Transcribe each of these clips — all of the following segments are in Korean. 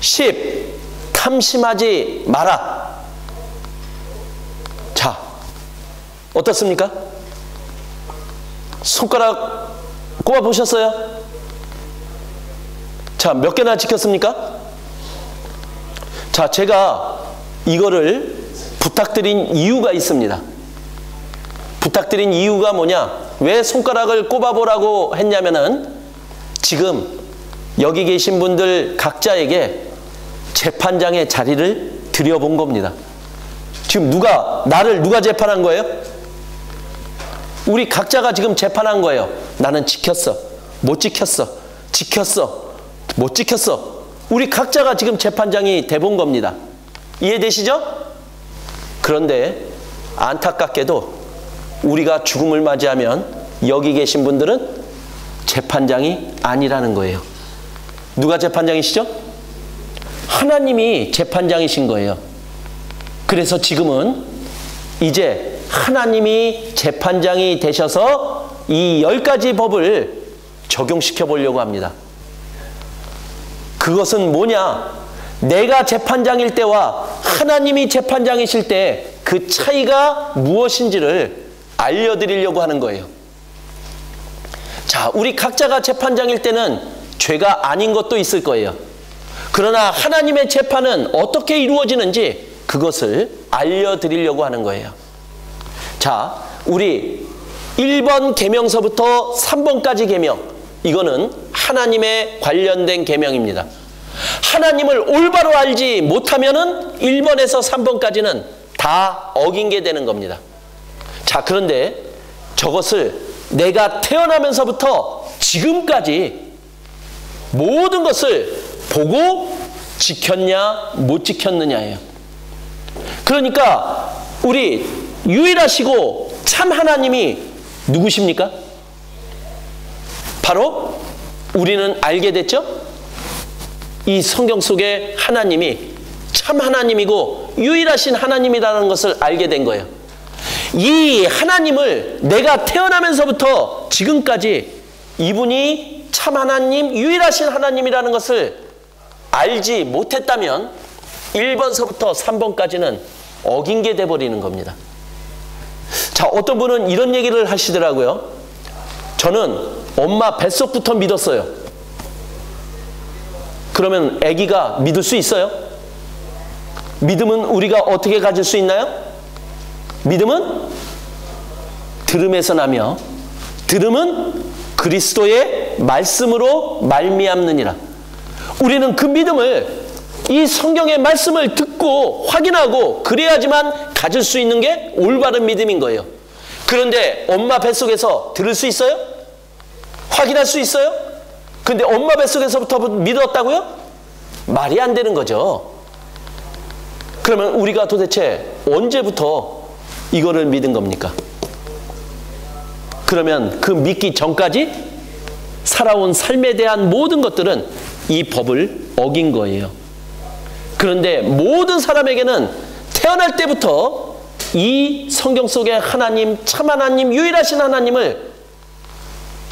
10. 탐심하지 마라. 자, 어떻습니까? 손가락 꼽아 보셨어요? 자, 몇 개나 지켰습니까? 자, 제가 이거를 부탁드린 이유가 있습니다. 부탁드린 이유가 뭐냐? 왜 손가락을 꼽아보라고 했냐면은 지금 여기 계신 분들 각자에게 재판장의 자리를 드려본 겁니다. 지금 나를 누가 재판한 거예요? 우리 각자가 지금 재판한 거예요. 나는 지켰어. 못 지켰어. 지켰어. 못 지켰어. 우리 각자가 지금 재판장이 돼본 겁니다. 이해되시죠? 그런데 안타깝게도 우리가 죽음을 맞이하면 여기 계신 분들은 재판장이 아니라는 거예요. 누가 재판장이시죠? 하나님이 재판장이신 거예요. 그래서 지금은 이제 하나님이 재판장이 되셔서 이 10가지 법을 적용시켜 보려고 합니다. 그것은 뭐냐? 내가 재판장일 때와 하나님이 재판장이실 때 그 차이가 무엇인지를 알려드리려고 하는 거예요. 자, 우리 각자가 재판장일 때는 죄가 아닌 것도 있을 거예요. 그러나 하나님의 재판은 어떻게 이루어지는지 그것을 알려드리려고 하는 거예요. 자, 우리 1번 계명서부터 3번까지 계명, 이거는 하나님에 관련된 계명입니다. 하나님을 올바로 알지 못하면은 1번에서 3번까지는 다 어긴 게 되는 겁니다. 자, 그런데 저것을 내가 태어나면서부터 지금까지 모든 것을 보고 지켰냐 못 지켰느냐예요. 그러니까 우리 유일하시고 참 하나님이 누구십니까? 바로 우리는 알게 됐죠? 이 성경 속에 하나님이 참 하나님이고 유일하신 하나님이라는 것을 알게 된 거예요. 이 하나님을 내가 태어나면서부터 지금까지 이분이 참 하나님, 유일하신 하나님이라는 것을 알지 못했다면 1번서부터 3번까지는 어긴 게 돼버리는 겁니다. 자, 어떤 분은 이런 얘기를 하시더라고요. 저는 엄마 뱃속부터 믿었어요. 그러면 아기가 믿을 수 있어요? 믿음은 우리가 어떻게 가질 수 있나요? 믿음은 들음에서 나며 들음은 그리스도의 말씀으로 말미암느니라. 우리는 그 믿음을 이 성경의 말씀을 듣고 확인하고 그래야지만 가질 수 있는 게 올바른 믿음인 거예요. 그런데 엄마 뱃속에서 들을 수 있어요? 확인할 수 있어요? 근데 엄마 뱃속에서부터 믿었다고요? 말이 안 되는 거죠. 그러면 우리가 도대체 언제부터 이거를 믿은 겁니까? 그러면 그 믿기 전까지 살아온 삶에 대한 모든 것들은 이 법을 어긴 거예요. 그런데 모든 사람에게는 태어날 때부터 이 성경 속의 하나님, 참 하나님, 유일하신 하나님을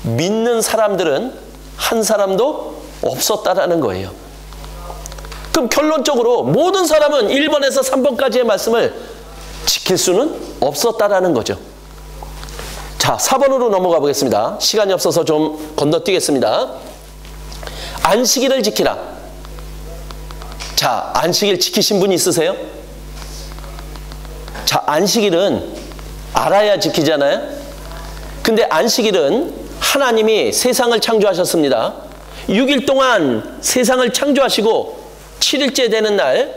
믿는 사람들은 한 사람도 없었다라는 거예요. 그럼 결론적으로 모든 사람은 1번에서 3번까지의 말씀을 지킬 수는 없었다라는 거죠. 자, 4번으로 넘어가 보겠습니다. 시간이 없어서 좀 건너뛰겠습니다. 안식일을 지키라. 자, 안식일 지키신 분 있으세요? 자, 안식일은 알아야 지키잖아요. 근데 안식일은 하나님이 세상을 창조하셨습니다. 6일 동안 세상을 창조하시고 7일째 되는 날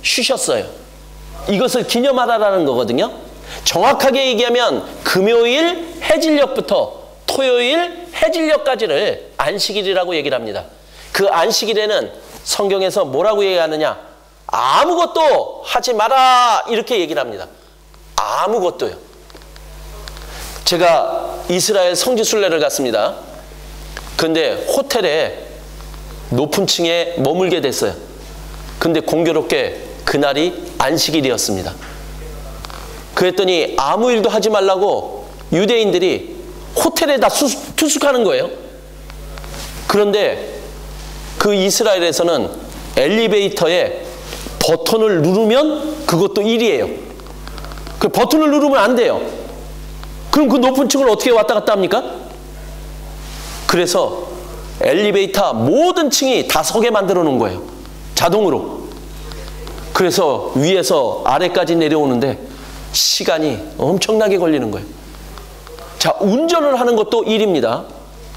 쉬셨어요. 이것을 기념하라는 거거든요. 정확하게 얘기하면 금요일 해질녘부터 토요일 해질녘까지를 안식일이라고 얘기를 합니다. 그 안식일에는 성경에서 뭐라고 얘기하느냐? 아무것도 하지 마라 이렇게 얘기를 합니다. 아무것도요. 제가 이스라엘 성지순례를 갔습니다. 그런데 호텔에 높은 층에 머물게 됐어요. 근데 공교롭게 그날이 안식일이었습니다. 그랬더니 아무 일도 하지 말라고 유대인들이 호텔에다 투숙하는 거예요. 그런데 그 이스라엘에서는 엘리베이터에 버튼을 누르면 그것도 1이에요. 그 버튼을 누르면 안 돼요. 그럼 그 높은 층을 어떻게 왔다 갔다 합니까? 그래서 엘리베이터 모든 층이 다 서게 만들어 놓은 거예요. 자동으로. 그래서 위에서 아래까지 내려오는데 시간이 엄청나게 걸리는 거예요. 자, 운전을 하는 것도 일입니다.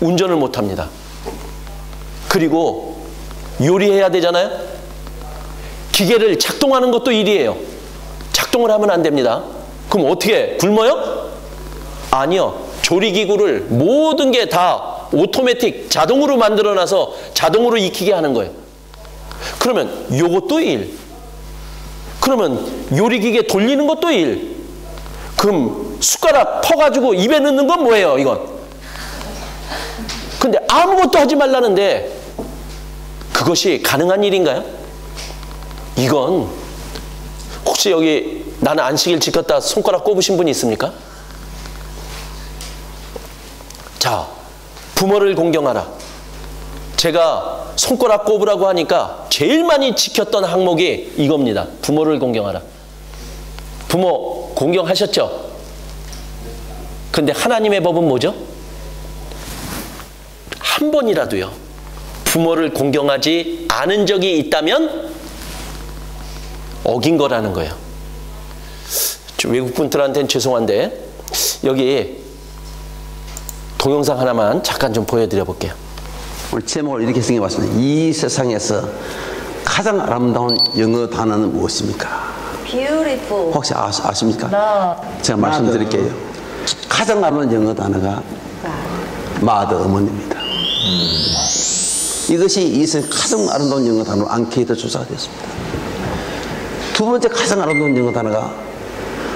운전을 못 합니다. 그리고 요리해야 되잖아요. 기계를 작동하는 것도 일이에요. 작동을 하면 안 됩니다. 그럼 어떻게 굶어요? 아니요. 조리기구를 모든 게 다 오토매틱 자동으로 만들어놔서 자동으로 익히게 하는 거예요. 그러면 요것도 일. 그러면 요리기계 돌리는 것도 일. 그럼 숟가락 퍼가지고 입에 넣는 건 뭐예요, 이건? 근데 아무것도 하지 말라는데 그것이 가능한 일인가요? 이건 혹시 여기 나는 안식일 지켰다 손가락 꼽으신 분이 있습니까? 자, 부모를 공경하라. 제가 손가락 꼽으라고 하니까 제일 많이 지켰던 항목이 이겁니다. 부모를 공경하라. 부모 공경하셨죠? 근데 하나님의 법은 뭐죠? 한 번이라도요, 부모를 공경하지 않은 적이 있다면 어긴 거라는 거예요. 외국 분들한테는 죄송한데 여기 동영상 하나만 잠깐 좀 보여드려 볼게요. 오늘 제목을 이렇게 생각해봤습니다. 이 세상에서 가장 아름다운 영어 단어는 무엇입니까? Beautiful. 혹시 아십니까? Love. 제가 말씀드릴게요. 가장 아름다운 영어 단어가 마더, 어머니입니다. 이것이 이 세상 가장 아름다운 영어 단어로 앙케이트 조사가 되었습니다. 두 번째 가장 아름다운 영어 단어가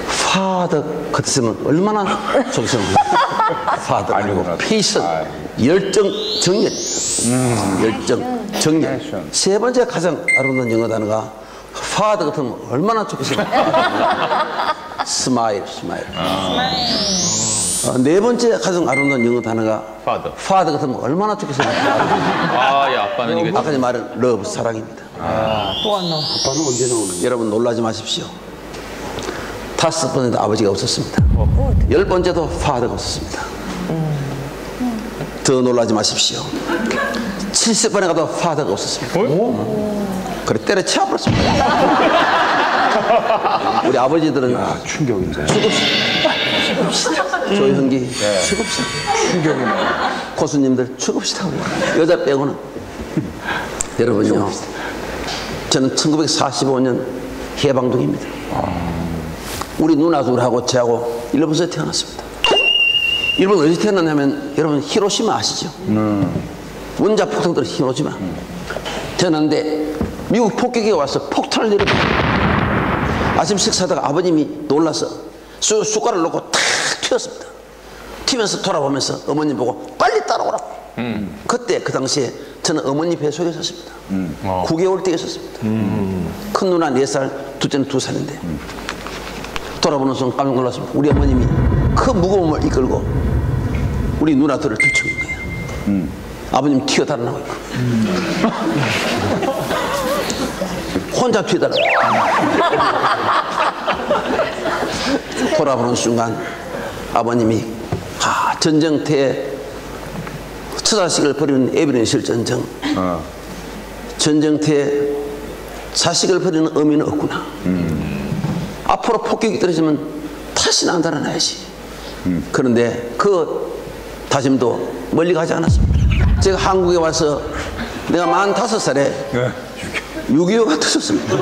father 같으면 얼마나 좋겠습니까? father 아니고 patient, 열정, 정열. 열정, 정열. 세 번째 가장 아름다운 영어 단어가 father 같으면 얼마나 좋겠습니까? smile, smile. 네 번째 가장 아름다운 영어 단어가 father 같으면 얼마나 좋겠습니까? 아, 예, 아빠는 이게. 아까 전에 말한 love, 사랑입니다. 또 안 나와. 아빠는 언제 나오는? 여러분 놀라지 마십시오. 5번에도 아버지가 없었습니다. 10번째도 father가 없었습니다. 더 놀라지 마십시오. 70번에 가도 father가 없었습니다. 그래 때려치워버렸습니다. 우리 아버지들은 충격인데. 죽읍시다. 조현기 죽읍시다. 충격이네. 고수님들 죽읍시다. 여자 빼고는. 여러분요, 저는 1945년 해방동입니다. 우리 누나 둘하고 저하고 일본에서 태어났습니다. 일본 어디서 태어났냐면 여러분 히로시마 아시죠? 원자 폭탄들 히로시마. 태어났는데 미국 폭격이 와서 폭탄을 내려버려. 아침 식사하다가 아버님이 놀라서 숟가락을 놓고 탁 튀었습니다. 튀면서 돌아보면서 어머님 보고 빨리 따라오라고. 그때 그 당시에 저는 어머니 배 속에 있었습니다. 9개월 때 있었습니다. 큰 누나 4살, 둘째는 2살인데 돌아보는 순간 깜짝 놀랐습니다. 우리 어머님이 그 무거움을 이끌고 우리 누나들을 들추는 거예요. 아버님 튀어 달아나고 있고 혼자 튀어 달아나고 돌아보는 순간 아버님이 전쟁터에 처자식을 버리는 에비런실 전쟁, 전쟁터에 자식을 버리는 의미는 없구나. 앞으로 폭격이 떨어지면 다시는 안 달아나야지. 그런데 그 다짐도 멀리 가지 않았습니다. 제가 한국에 와서 내가 45살에 6.25가 터졌습니다.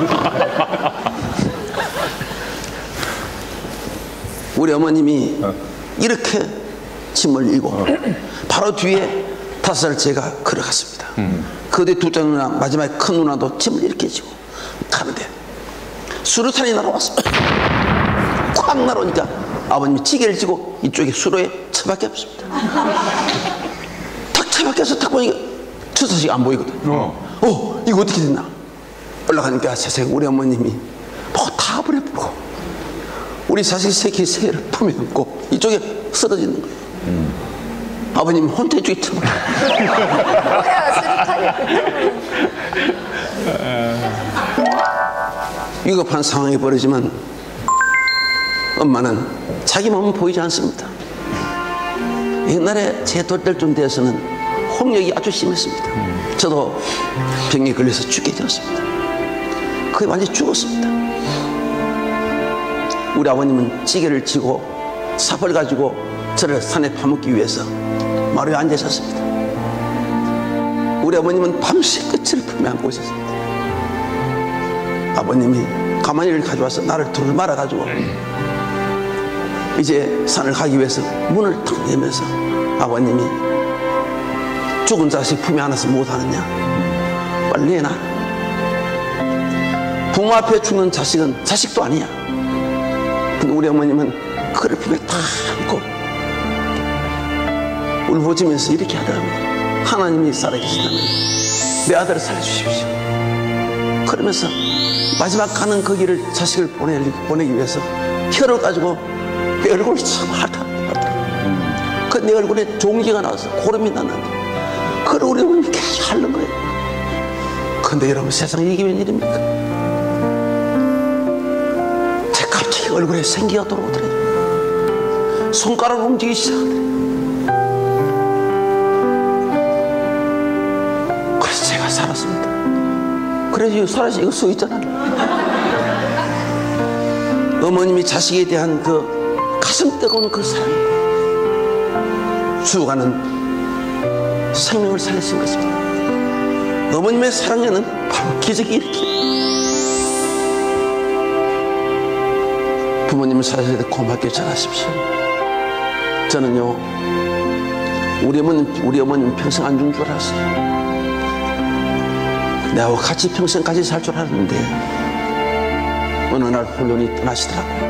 우리 어머님이 이렇게 짐을 이고 바로 뒤에 5살 제가 걸어갔습니다. 그 뒤에 둘째 누나, 마지막에 큰 누나도 짐을 이렇게 지고 가는데 수류탄이 날아왔습니다. 콱 날아오니까 아버님이 지게를 지고 이쪽에 수로에 처박혀 없습니다. 탁 처박혀서 탁 보니까 처자식이 안 보이거든. 이거 어떻게 됐나? 올라가니까 세상에 우리 어머님이 다 버려버리고 우리 자식 새끼 새를 품에 안고 이쪽에 쓰러지는 거예요. 아버님 혼자 이쪽에 처박혀. 뭐야, 수류탄이. 위급한 상황이 벌어지면 엄마는 자기 몸은 보이지 않습니다. 옛날에 제 돌때쯤 돼서는 홍역이 아주 심했습니다. 저도 병에 걸려서 죽게 되었습니다. 거의 완전히 죽었습니다. 우리 아버님은 찌개를 쥐고 삽을 가지고 저를 산에 파묻기 위해서 마루에 앉아 있었습니다. 우리 어머님은 밤새 끝을 품에 안고 있었습니다. 아버님이 가마니를 가져와서 나를 둘을 말아가지고 이제 산을 가기 위해서 문을 탁 내면서 아버님이 죽은 자식 품에 안아서 못하느냐, 빨리 내놔. 부모 앞에 죽는 자식은 자식도 아니야. 근데 우리 어머님은 그를 품에 탁 안고 울부짖으면서 이렇게 하더랍니다. 하나님이 살아계시다면 내 아들을 살려주십시오. 그러면서 마지막 가는 그 길을 자식을 보내기 위해서 혀를 가지고 내 얼굴을 참 핥아. 그 내 얼굴에 종기가 나와서 고름이 났는데 그걸 우리 어머님이 계속 핥는 거예요. 근데 여러분, 세상에 이게 웬일입니까? 제 갑자기 얼굴에 생기가 돌아오더래요. 손가락을 움직이기 시작하더래요. 그래서 제가 살았습니다. 그래서 살아서 이거 써 있잖아요. 어머님이 자식에 대한 그 가슴 뜨거운 그 사랑, 죽어가는 생명을 살리신 것입니다. 어머님의 사랑에는 바로 기적이 일으킵니다. 부모님을 살아야 돼 고맙게 잘하십시오. 저는요, 우리 어머님 평생 안 준 줄 알았어요. 내하고 같이 평생까지 살 줄 알았는데 어느 날 홀연히 떠나시더라고요.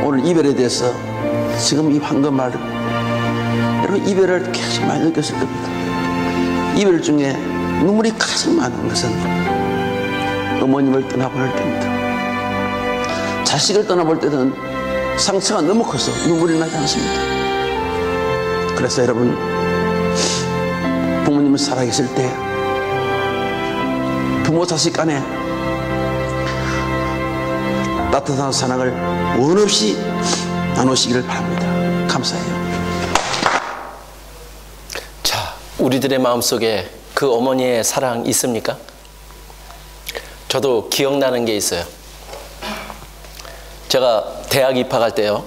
오늘 이별에 대해서 지금 이 황금말, 여러분 이별을 계속 많이 느꼈을 겁니다. 이별 중에 눈물이 가장 많은 것은 어머님을 떠나보낼 때입니다. 자식을 떠나볼 때는 상처가 너무 커서 눈물이 나지 않습니다. 그래서 여러분, 부모님을 살아계실 때 부모 자식 간에 따뜻한 사랑을 원 없이 나누시기를 바랍니다. 감사해요. 자, 우리들의 마음속에 그 어머니의 사랑 있습니까? 저도 기억나는 게 있어요. 제가 대학 입학할 때요,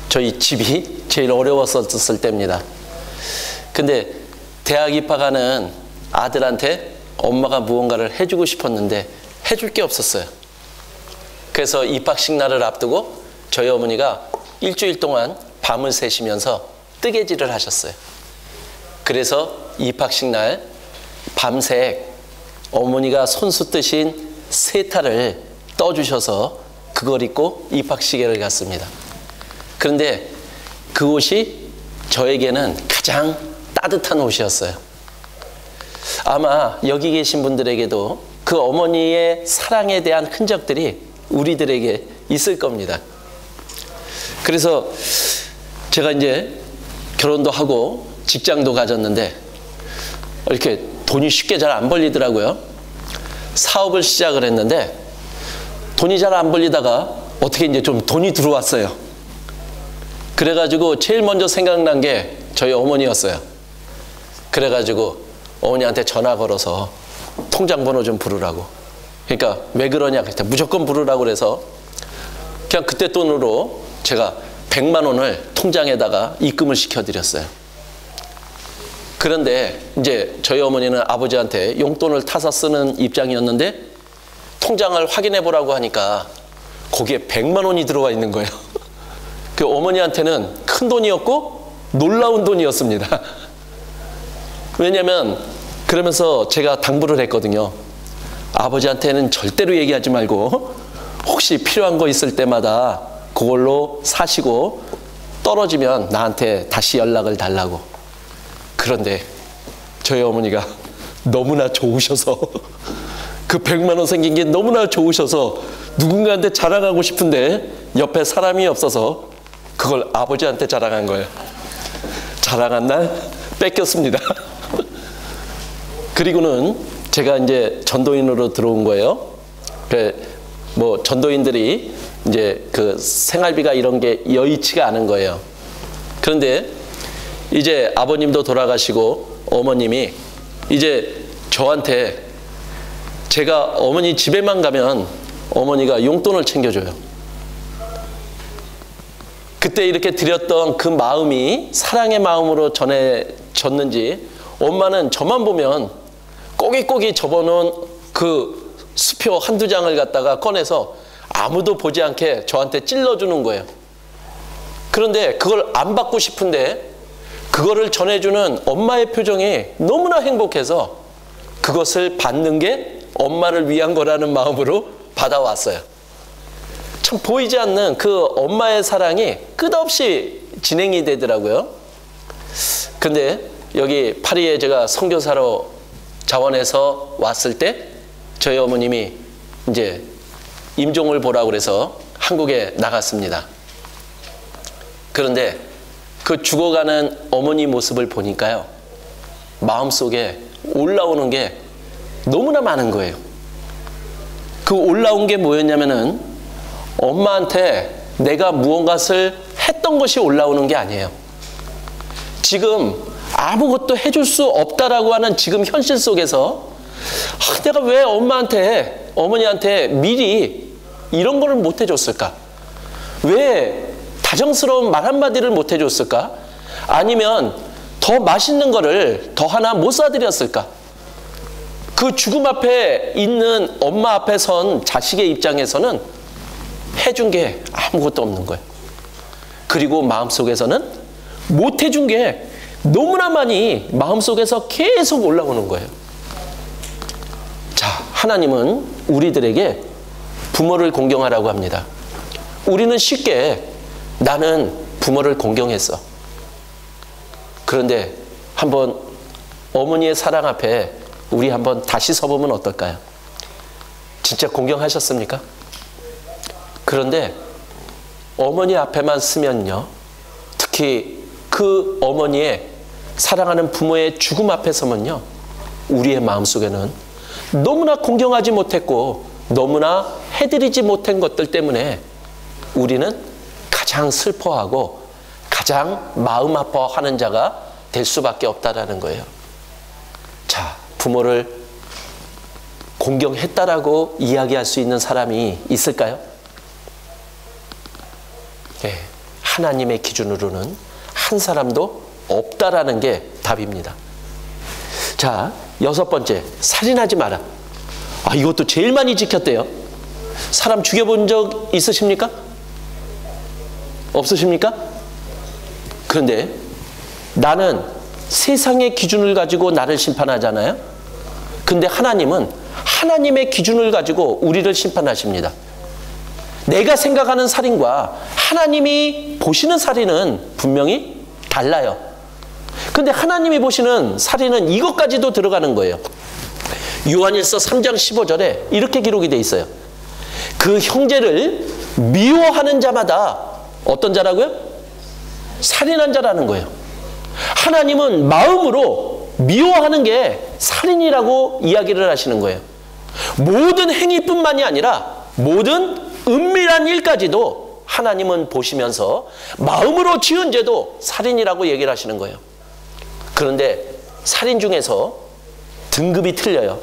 저희 집이 제일 어려웠었을 때입니다. 근데 대학 입학하는 아들한테 엄마가 무언가를 해주고 싶었는데 해줄 게 없었어요. 그래서 입학식 날을 앞두고 저희 어머니가 일주일 동안 밤을 새시면서 뜨개질을 하셨어요. 그래서 입학식 날 밤새 어머니가 손수 뜨신 세타를 떠주셔서 그걸 입고 입학식을 갔습니다. 그런데 그 옷이 저에게는 가장 따뜻한 옷이었어요. 아마 여기 계신 분들에게도 그 어머니의 사랑에 대한 흔적들이 우리들에게 있을 겁니다. 그래서 제가 이제 결혼도 하고 직장도 가졌는데 이렇게 돈이 쉽게 잘 안 벌리더라고요. 사업을 시작을 했는데 돈이 잘 안 벌리다가 어떻게 이제 좀 돈이 들어왔어요. 그래가지고 제일 먼저 생각난 게 저희 어머니였어요. 그래가지고 어머니한테 전화 걸어서 통장 번호 좀 부르라고. 그러니까 왜 그러냐 그랬더니 무조건 부르라고 그래서 그냥 그때 돈으로 제가 100만 원을 통장에다가 입금을 시켜드렸어요. 그런데 이제 저희 어머니는 아버지한테 용돈을 타서 쓰는 입장이었는데 통장을 확인해 보라고 하니까 거기에 100만 원이 들어와 있는 거예요. 그 어머니한테는 큰 돈이었고 놀라운 돈이었습니다. 왜냐면 그러면서 제가 당부를 했거든요. 아버지한테는 절대로 얘기하지 말고 혹시 필요한 거 있을 때마다 그걸로 사시고 떨어지면 나한테 다시 연락을 달라고. 그런데 저희 어머니가 너무나 좋으셔서 그 100만 원 생긴 게 너무나 좋으셔서 누군가한테 자랑하고 싶은데 옆에 사람이 없어서 그걸 아버지한테 자랑한 거예요. 자랑한 날 뺏겼습니다. 그리고는 제가 이제 전도인으로 들어온 거예요. 그래, 뭐 전도인들이 이제 그 생활비가 이런 게 여의치가 않은 거예요. 그런데 이제 아버님도 돌아가시고 어머님이 이제 저한테, 제가 어머니 집에만 가면 어머니가 용돈을 챙겨줘요. 그때 이렇게 드렸던 그 마음이 사랑의 마음으로 전해졌는지 엄마는 저만 보면 꼬깃꼬깃 접어놓은 그 수표 한두 장을 갖다가 꺼내서 아무도 보지 않게 저한테 찔러주는 거예요. 그런데 그걸 안 받고 싶은데 그거를 전해주는 엄마의 표정이 너무나 행복해서 그것을 받는 게 엄마를 위한 거라는 마음으로 받아왔어요. 참 보이지 않는 그 엄마의 사랑이 끝없이 진행이 되더라고요. 근데 여기 파리에 제가 선교사로 자원해서 왔을 때 저희 어머님이 이제 임종을 보라고 그래서 한국에 나갔습니다. 그런데 그 죽어가는 어머니 모습을 보니까요, 마음속에 올라오는 게 너무나 많은 거예요. 그 올라온 게 뭐였냐면은 엄마한테 내가 무언가를 했던 것이 올라오는 게 아니에요. 지금 아무것도 해줄 수 없다라고 하는 지금 현실 속에서 내가 왜 엄마한테, 어머니한테 미리 이런 거를 못 해줬을까? 왜 다정스러운 말 한마디를 못 해줬을까? 아니면 더 맛있는 거를 더 하나 못 사드렸을까? 그 죽음 앞에 있는 엄마 앞에 선 자식의 입장에서는 해준 게 아무것도 없는 거예요. 그리고 마음속에서는 못 해준 게 너무나 많이 마음속에서 계속 올라오는 거예요. 자, 하나님은 우리들에게 부모를 공경하라고 합니다. 우리는 쉽게 나는 부모를 공경했어. 그런데 한번 어머니의 사랑 앞에 우리 한번 다시 서보면 어떨까요? 진짜 공경하셨습니까? 그런데 어머니 앞에만 쓰면요, 특히 그 어머니의 사랑하는 부모의 죽음 앞에 서면요, 우리의 마음속에는 너무나 공경하지 못했고 너무나 해드리지 못한 것들 때문에 우리는 가장 슬퍼하고 가장 마음 아파하는 자가 될 수밖에 없다라는 거예요. 자, 부모를 공경했다라고 이야기할 수 있는 사람이 있을까요? 네, 하나님의 기준으로는 한 사람도 없다라는 게 답입니다. 자, 6번째, 살인하지 마라. 이것도 제일 많이 지켰대요. 사람 죽여본 적 있으십니까? 없으십니까? 그런데 나는 세상의 기준을 가지고 나를 심판하잖아요. 근데 하나님은 하나님의 기준을 가지고 우리를 심판하십니다. 내가 생각하는 살인과 하나님이 보시는 살인은 분명히 달라요. 근데 하나님이 보시는 살인은 이것까지도 들어가는 거예요. 요한일서 3장 15절에 이렇게 기록이 되어 있어요. 그 형제를 미워하는 자마다 어떤 자라고요? 살인한 자라는 거예요. 하나님은 마음으로 미워하는 게 살인이라고 이야기를 하시는 거예요. 모든 행위뿐만이 아니라 모든 은밀한 일까지도 하나님은 보시면서 마음으로 지은 죄도 살인이라고 얘기를 하시는 거예요. 그런데 살인 중에서 등급이 틀려요.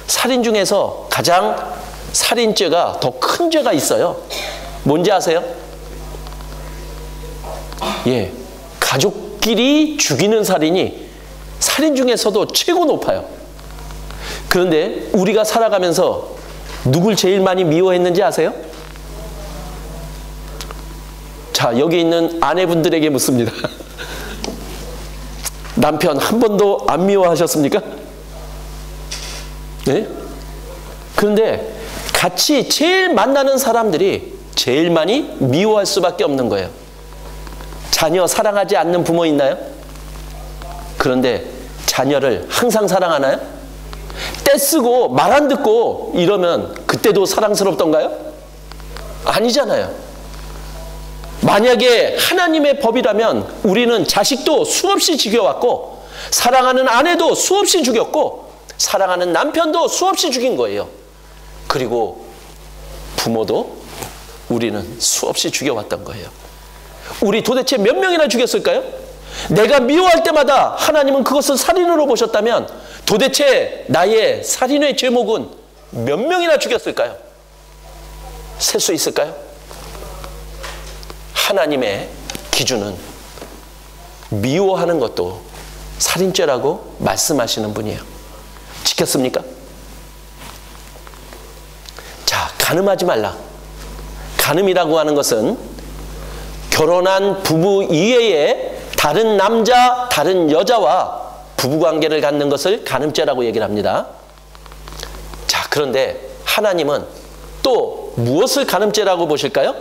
살인 중에서 가장 살인죄가 더 큰 죄가 있어요. 뭔지 아세요? 예, 가족끼리 죽이는 살인이 살인 중에서도 최고 높아요. 그런데 우리가 살아가면서 누굴 제일 많이 미워했는지 아세요? 자, 여기 있는 아내분들에게 묻습니다. 남편 한 번도 안 미워하셨습니까? 네? 그런데 같이 제일 만나는 사람들이 제일 많이 미워할 수밖에 없는 거예요. 자녀 사랑하지 않는 부모 있나요? 그런데 자녀를 항상 사랑하나요? 떼쓰고 말 안 듣고 이러면 그때도 사랑스럽던가요? 아니잖아요. 만약에 하나님의 법이라면 우리는 자식도 수없이 죽여왔고 사랑하는 아내도 수없이 죽였고 사랑하는 남편도 수없이 죽인 거예요. 그리고 부모도 우리는 수없이 죽여왔던 거예요. 우리 도대체 몇 명이나 죽였을까요? 내가 미워할 때마다 하나님은 그것을 살인으로 보셨다면 도대체 나의 살인의 제목은 몇 명이나 죽였을까요? 셀 수 있을까요? 하나님의 기준은 미워하는 것도 살인죄라고 말씀하시는 분이에요. 지켰습니까? 자, 간음하지 말라. 간음이라고 하는 것은 결혼한 부부 이외에 다른 남자, 다른 여자와 부부관계를 갖는 것을 간음죄라고 얘기를 합니다. 자, 그런데 하나님은 또 무엇을 간음죄라고 보실까요?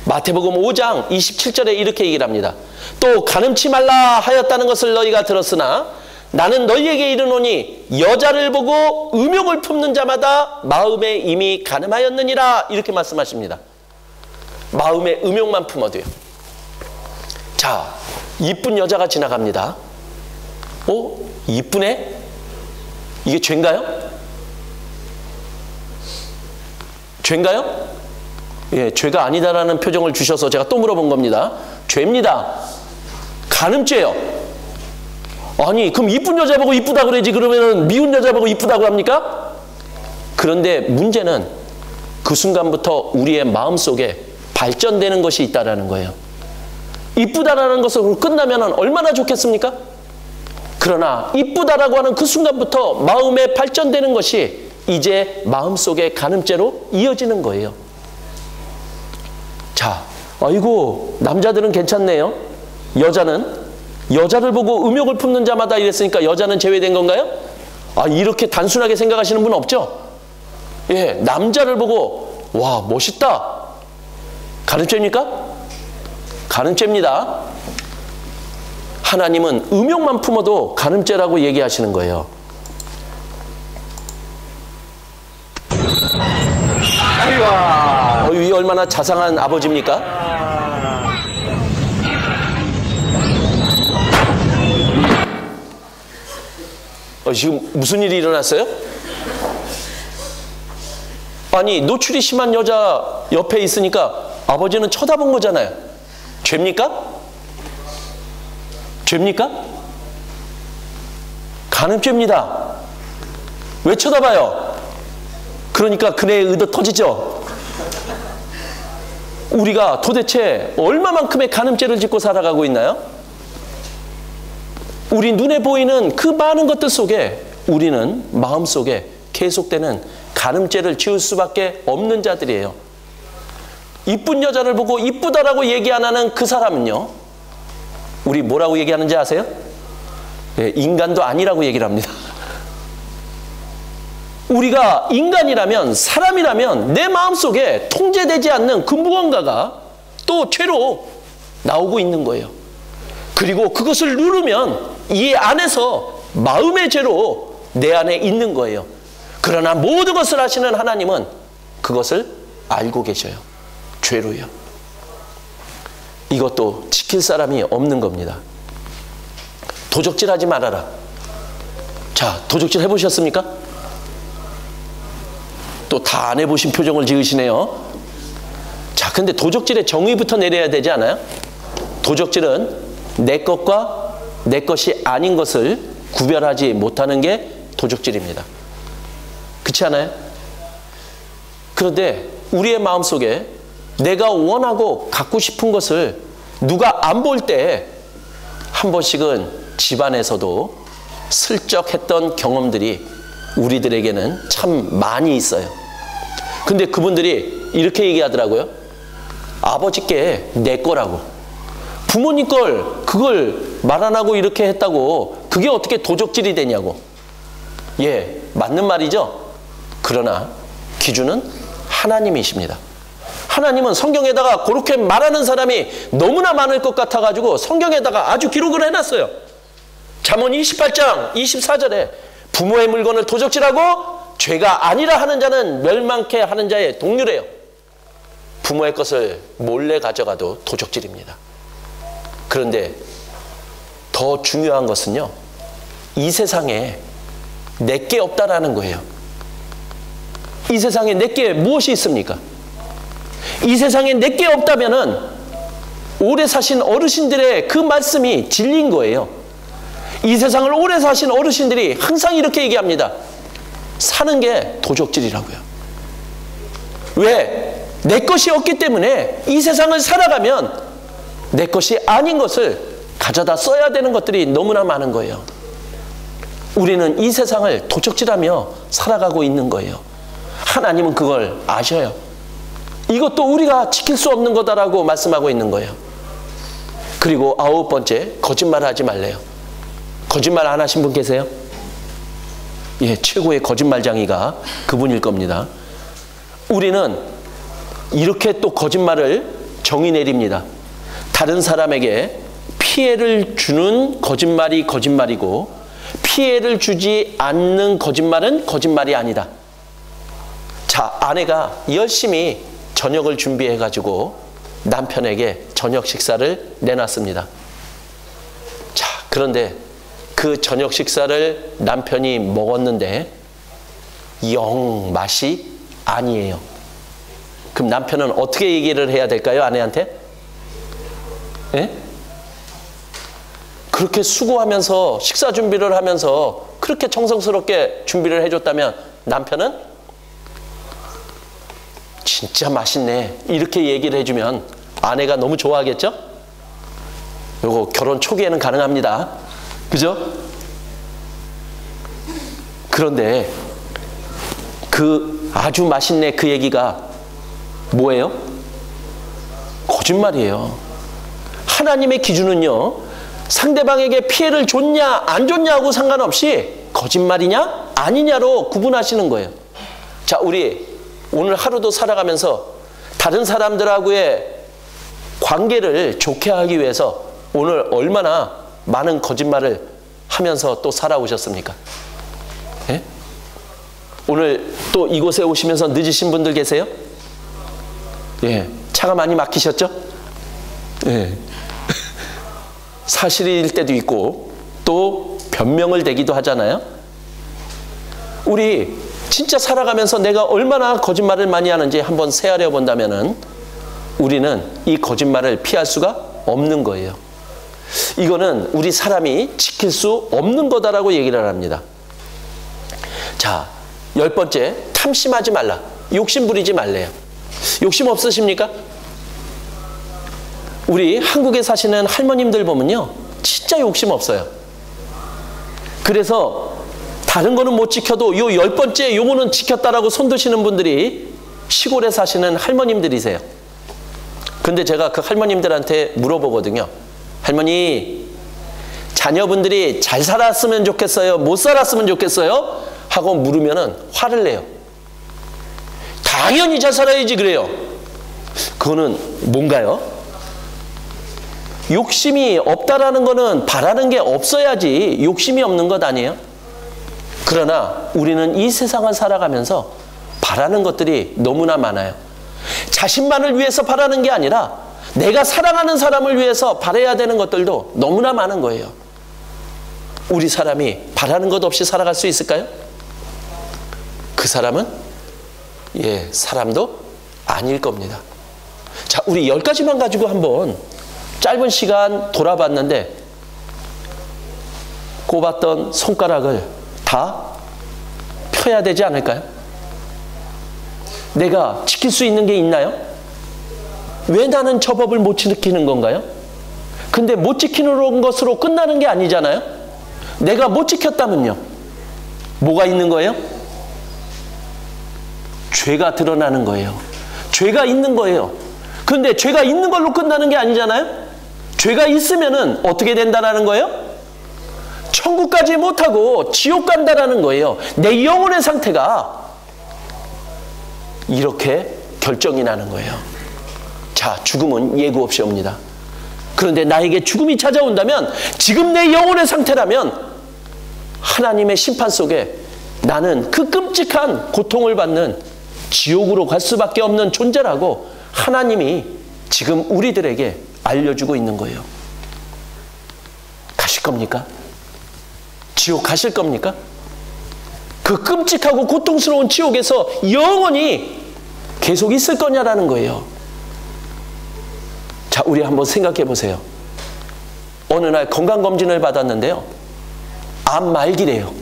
마태복음 5장 27절에 이렇게 얘기를 합니다. 또 간음치 말라 하였다는 것을 너희가 들었으나 나는 너희에게 이르노니 여자를 보고 음욕을 품는 자마다 마음에 이미 간음하였느니라 이렇게 말씀하십니다. 마음에 음욕만 품어도요. 자, 이쁜 여자가 지나갑니다. 이쁘네? 이게 죄인가요? 죄인가요? 예, 죄가 아니다라는 표정을 주셔서 제가 또 물어본 겁니다. 죄입니다. 간음죄요. 아니, 그럼 이쁜 여자 보고 이쁘다 그러지 그러면은 미운 여자 보고 이쁘다고 합니까? 그런데 문제는 그 순간부터 우리의 마음속에 발전되는 것이 있다라는 거예요. 이쁘다라는 것으로 끝나면 얼마나 좋겠습니까? 그러나 이쁘다라고 하는 그 순간부터 마음에 발전되는 것이 이제 마음속의 간음죄로 이어지는 거예요. 자, 아이고 남자들은 괜찮네요. 여자를 보고 음욕을 품는 자마다 이랬으니까 여자는 제외된 건가요? 이렇게 단순하게 생각하시는 분 없죠? 예, 남자를 보고 와 멋있다. 간음죄입니까? 간음죄입니다. 하나님은 음욕만 품어도 간음죄라고 얘기하시는 거예요. 이 얼마나 자상한 아버지입니까? 지금 무슨 일이 일어났어요? 아니, 노출이 심한 여자 옆에 있으니까 아버지는 쳐다본 거잖아요. 죄입니까? 죄입니까? 간음죄입니다. 왜 쳐다봐요? 그러니까 그네의 의도 터지죠. 우리가 도대체 얼마만큼의 간음죄를 짓고 살아가고 있나요? 우리 눈에 보이는 그 많은 것들 속에 우리는 마음속에 계속되는 간음죄를 지을 수밖에 없는 자들이에요. 이쁜 여자를 보고 이쁘다라고 얘기 안 하는 그 사람은요, 우리 뭐라고 얘기하는지 아세요? 네, 인간도 아니라고 얘기를 합니다. 우리가 인간이라면, 사람이라면 내 마음속에 통제되지 않는 그 무언가가 또 죄로 나오고 있는 거예요. 그리고 그것을 누르면 이 안에서 마음의 죄로 내 안에 있는 거예요. 그러나 모든 것을 하시는 하나님은 그것을 알고 계셔요. 죄로요. 이것도 지킬 사람이 없는 겁니다. 도적질 하지 말아라. 자, 도적질 해보셨습니까? 또 다 안 해보신 표정을 지으시네요. 자, 근데 도적질의 정의부터 내려야 되지 않아요? 도적질은 내 것과 내 것이 아닌 것을 구별하지 못하는 게 도적질입니다. 그렇지 않아요? 그런데 우리의 마음속에 내가 원하고 갖고 싶은 것을 누가 안 볼 때 한 번씩은 집안에서도 슬쩍 했던 경험들이 우리들에게는 참 많이 있어요. 근데 그분들이 이렇게 얘기하더라고요. 아버지께 내 거라고. 부모님 걸 그걸 말 안 하고 이렇게 했다고 그게 어떻게 도적질이 되냐고. 예, 맞는 말이죠. 그러나 기준은 하나님이십니다. 하나님은 성경에다가 그렇게 말하는 사람이 너무나 많을 것 같아가지고 성경에다가 아주 기록을 해놨어요. 잠언 28장 24절에 부모의 물건을 도적질하고 죄가 아니라 하는 자는 멸망케 하는 자의 동률이에요. 부모의 것을 몰래 가져가도 도적질입니다. 그런데 더 중요한 것은요, 이 세상에 내게 없다라는 거예요. 이 세상에 내게 무엇이 있습니까? 이 세상에 내게 없다면은 오래 사신 어르신들의 그 말씀이 진리인 거예요. 이 세상을 오래 사신 어르신들이 항상 이렇게 얘기합니다. 사는 게 도적질이라고요. 왜? 내 것이 없기 때문에 이 세상을 살아가면 내 것이 아닌 것을 가져다 써야 되는 것들이 너무나 많은 거예요. 우리는 이 세상을 도적질하며 살아가고 있는 거예요. 하나님은 그걸 아셔요. 이것도 우리가 지킬 수 없는 거다라고 말씀하고 있는 거예요. 그리고 9번째, 거짓말하지 말래요. 거짓말 안 하신 분 계세요? 예, 최고의 거짓말장이가 그분일 겁니다. 우리는 이렇게 또 거짓말을 정의 내립니다. 다른 사람에게 피해를 주는 거짓말이 거짓말이고 피해를 주지 않는 거짓말은 거짓말이 아니다. 자, 아내가 열심히 저녁을 준비해가지고 남편에게 저녁 식사를 내놨습니다. 자, 그런데 그 저녁 식사를 남편이 먹었는데 영 맛이 아니에요. 그럼 남편은 어떻게 얘기를 해야 될까요? 아내한테? 예? 그렇게 수고하면서 식사 준비를 하면서 그렇게 정성스럽게 준비를 해줬다면 남편은 진짜 맛있네 이렇게 얘기를 해주면 아내가 너무 좋아하겠죠? 요거 결혼 초기에는 가능합니다. 그죠? 그런데 그 아주 맛있네 그 얘기가 뭐예요? 거짓말이에요. 하나님의 기준은요, 상대방에게 피해를 줬냐 안 줬냐하고 상관없이 거짓말이냐 아니냐로 구분하시는 거예요. 자, 우리 오늘 하루도 살아가면서 다른 사람들하고의 관계를 좋게 하기 위해서 오늘 얼마나 많은 거짓말을 하면서 또 살아오셨습니까? 예? 오늘 또 이곳에 오시면서 늦으신 분들 계세요? 예, 차가 많이 막히셨죠? 예. 사실일 때도 있고 또 변명을 대기도 하잖아요. 우리 진짜 살아가면서 내가 얼마나 거짓말을 많이 하는지 한번 세아려 본다면은 우리는 이 거짓말을 피할 수가 없는 거예요. 이거는 우리 사람이 지킬 수 없는 거다라고 얘기를 합니다. 자, 10번째, 탐심하지 말라. 욕심 부리지 말래요. 욕심 없으십니까? 우리 한국에 사시는 할머님들 보면요, 진짜 욕심 없어요. 그래서 다른 거는 못 지켜도 요 10번째 요거는 지켰다라고 손드시는 분들이 시골에 사시는 할머님들이세요. 근데 제가 그 할머님들한테 물어보거든요. 할머니, 자녀분들이 잘 살았으면 좋겠어요? 못 살았으면 좋겠어요? 하고 물으면은 화를 내요. 당연히 잘 살아야지 그래요. 그거는 뭔가요? 욕심이 없다라는 거는 바라는 게 없어야지 욕심이 없는 것 아니에요? 그러나 우리는 이 세상을 살아가면서 바라는 것들이 너무나 많아요. 자신만을 위해서 바라는 게 아니라 내가 사랑하는 사람을 위해서 바라야 되는 것들도 너무나 많은 거예요. 우리 사람이 바라는 것 없이 살아갈 수 있을까요? 그 사람은 사람도 아닐 겁니다. 자, 우리 10가지만 가지고 한번 짧은 시간 돌아봤는데 꼽았던 손가락을 다 펴야 되지 않을까요? 내가 지킬 수 있는 게 있나요? 왜 나는 저 법을 못 지키는 건가요? 근데 못 지키는 것으로 끝나는 게 아니잖아요? 내가 못 지켰다면요? 뭐가 있는 거예요? 죄가 드러나는 거예요. 죄가 있는 거예요. 근데 죄가 있는 걸로 끝나는 게 아니잖아요? 죄가 있으면은 어떻게 된다라는 거예요? 천국 가지 못하고 지옥 간다라는 거예요. 내 영혼의 상태가 이렇게 결정이 나는 거예요. 자, 죽음은 예고 없이 옵니다. 그런데 나에게 죽음이 찾아온다면 지금 내 영혼의 상태라면 하나님의 심판 속에 나는 그 끔찍한 고통을 받는 지옥으로 갈 수밖에 없는 존재라고 하나님이 지금 우리들에게 알려주고 있는 거예요. 가실 겁니까? 지옥 가실 겁니까? 그 끔찍하고 고통스러운 지옥에서 영원히 계속 있을 거냐라는 거예요. 자, 우리 한번 생각해 보세요. 어느 날 건강검진을 받았는데요. 암 말기래요.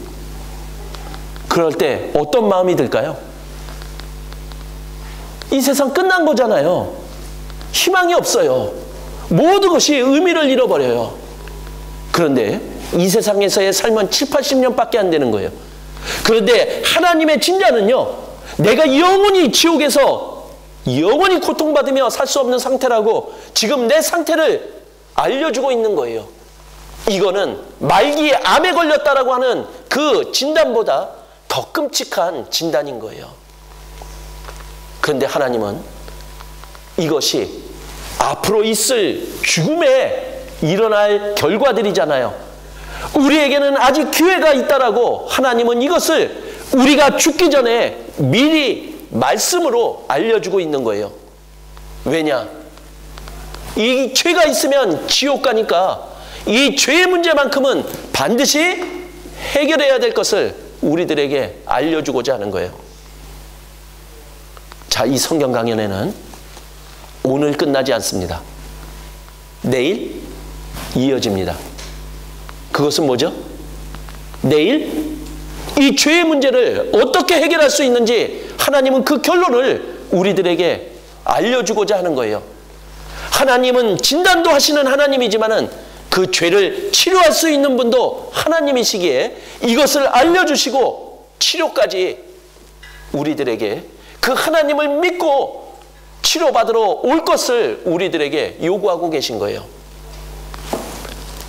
그럴 때 어떤 마음이 들까요? 이 세상 끝난 거잖아요. 희망이 없어요. 모든 것이 의미를 잃어버려요. 그런데 이 세상에서의 삶은 7, 80년밖에 안 되는 거예요. 그런데 하나님의 진자는요, 내가 영원히 지옥에서 영원히 고통받으며 살 수 없는 상태라고 지금 내 상태를 알려주고 있는 거예요. 이거는 말기에 암에 걸렸다라고 하는 그 진단보다 더 끔찍한 진단인 거예요. 그런데 하나님은 이것이 앞으로 있을 죽음에 일어날 결과들이잖아요. 우리에게는 아직 기회가 있다라고 하나님은 이것을 우리가 죽기 전에 미리 말씀으로 알려주고 있는 거예요. 왜냐? 이 죄가 있으면 지옥 가니까 이 죄의 문제만큼은 반드시 해결해야 될 것을 우리들에게 알려주고자 하는 거예요. 자, 이 성경 강연에는 오늘 끝나지 않습니다. 내일 이어집니다. 그것은 뭐죠? 내일 이 죄의 문제를 어떻게 해결할 수 있는지 하나님은 그 결론을 우리들에게 알려주고자 하는 거예요. 하나님은 진단도 하시는 하나님이지만은 그 죄를 치료할 수 있는 분도 하나님이시기에 이것을 알려주시고 치료까지 우리들에게 그 하나님을 믿고 치료받으러 올 것을 우리들에게 요구하고 계신 거예요.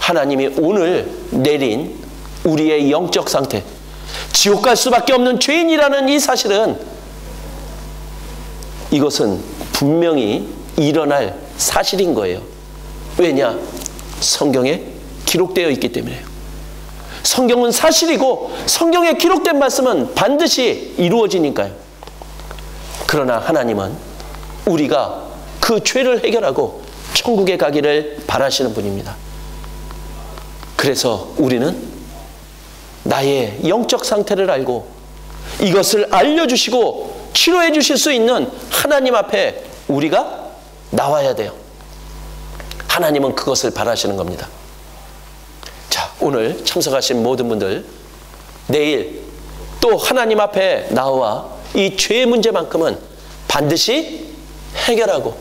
하나님이 오늘 내린 우리의 영적 상태, 지옥 갈 수밖에 없는 죄인이라는 이 사실은 이것은 분명히 일어날 사실인 거예요. 왜냐? 성경에 기록되어 있기 때문에요. 성경은 사실이고 성경에 기록된 말씀은 반드시 이루어지니까요. 그러나 하나님은 우리가 그 죄를 해결하고 천국에 가기를 바라시는 분입니다. 그래서 우리는 나의 영적 상태를 알고 이것을 알려주시고 치료해 주실 수 있는 하나님 앞에 우리가 나와야 돼요. 하나님은 그것을 바라시는 겁니다. 자, 오늘 참석하신 모든 분들, 내일 또 하나님 앞에 나와 이 죄의 문제만큼은 반드시 해결하고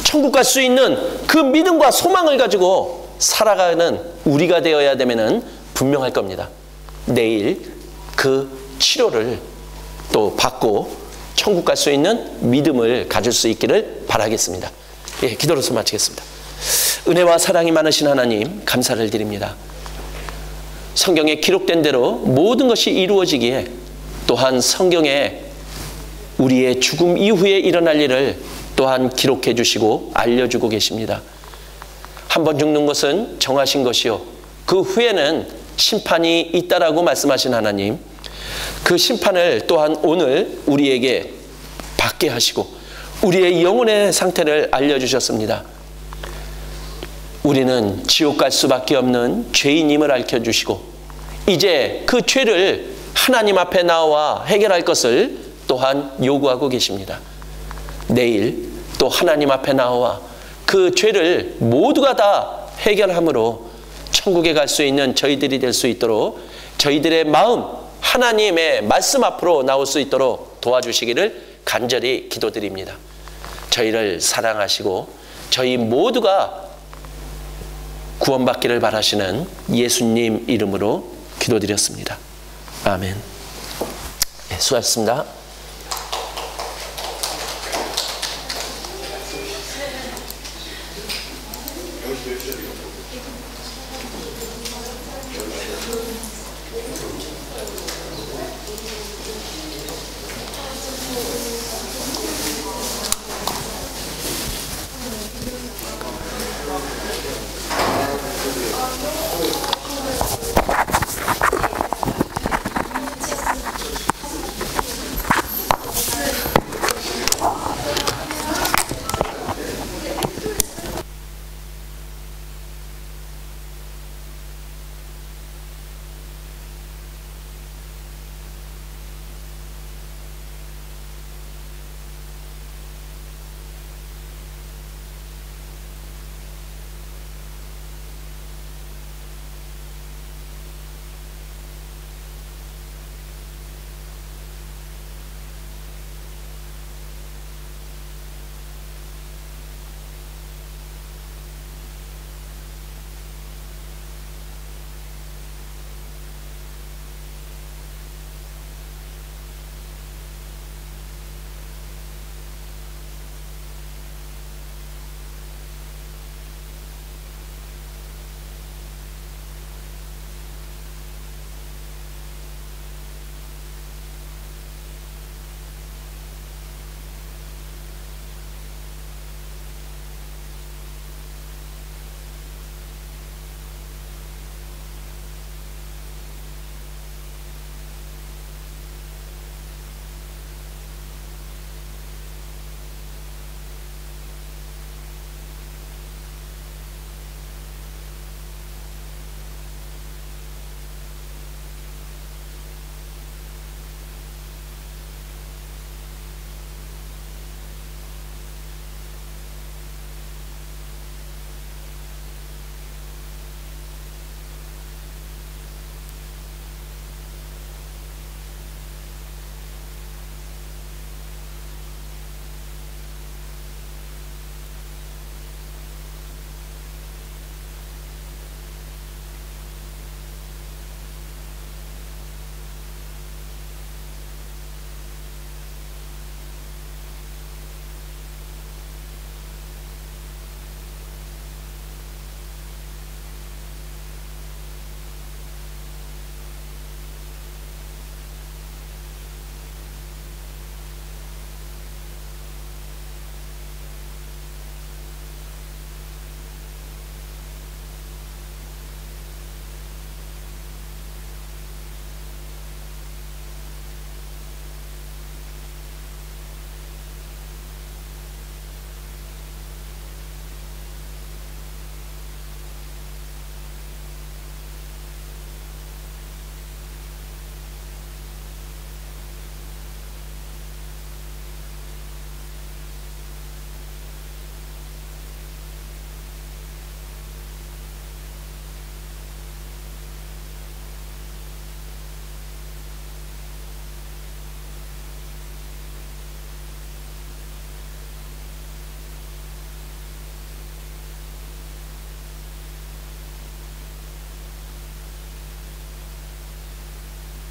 천국 갈 수 있는 그 믿음과 소망을 가지고 살아가는 우리가 되어야 되면은 분명할 겁니다. 내일 그 치료를 또 받고 천국 갈 수 있는 믿음을 가질 수 있기를 바라겠습니다. 예, 기도로서 마치겠습니다. 은혜와 사랑이 많으신 하나님, 감사를 드립니다. 성경에 기록된 대로 모든 것이 이루어지기에 또한 성경에 우리의 죽음 이후에 일어날 일을 또한 기록해 주시고 알려주고 계십니다. 한번 죽는 것은 정하신 것이요, 그 후에는 심판이 있다라고 말씀하신 하나님, 그 심판을 또한 오늘 우리에게 받게 하시고 우리의 영혼의 상태를 알려주셨습니다. 우리는 지옥 갈 수밖에 없는 죄인임을 알려주시고 이제 그 죄를 하나님 앞에 나와 해결할 것을 또한 요구하고 계십니다. 내일 또 하나님 앞에 나와 그 죄를 모두가 다 해결함으로 천국에 갈 수 있는 저희들이 될 수 있도록 저희들의 마음, 하나님의 말씀 앞으로 나올 수 있도록 도와주시기를 간절히 기도드립니다. 저희를 사랑하시고 저희 모두가 구원받기를 바라시는 예수님 이름으로 기도드렸습니다. 아멘. 네, 수고하셨습니다.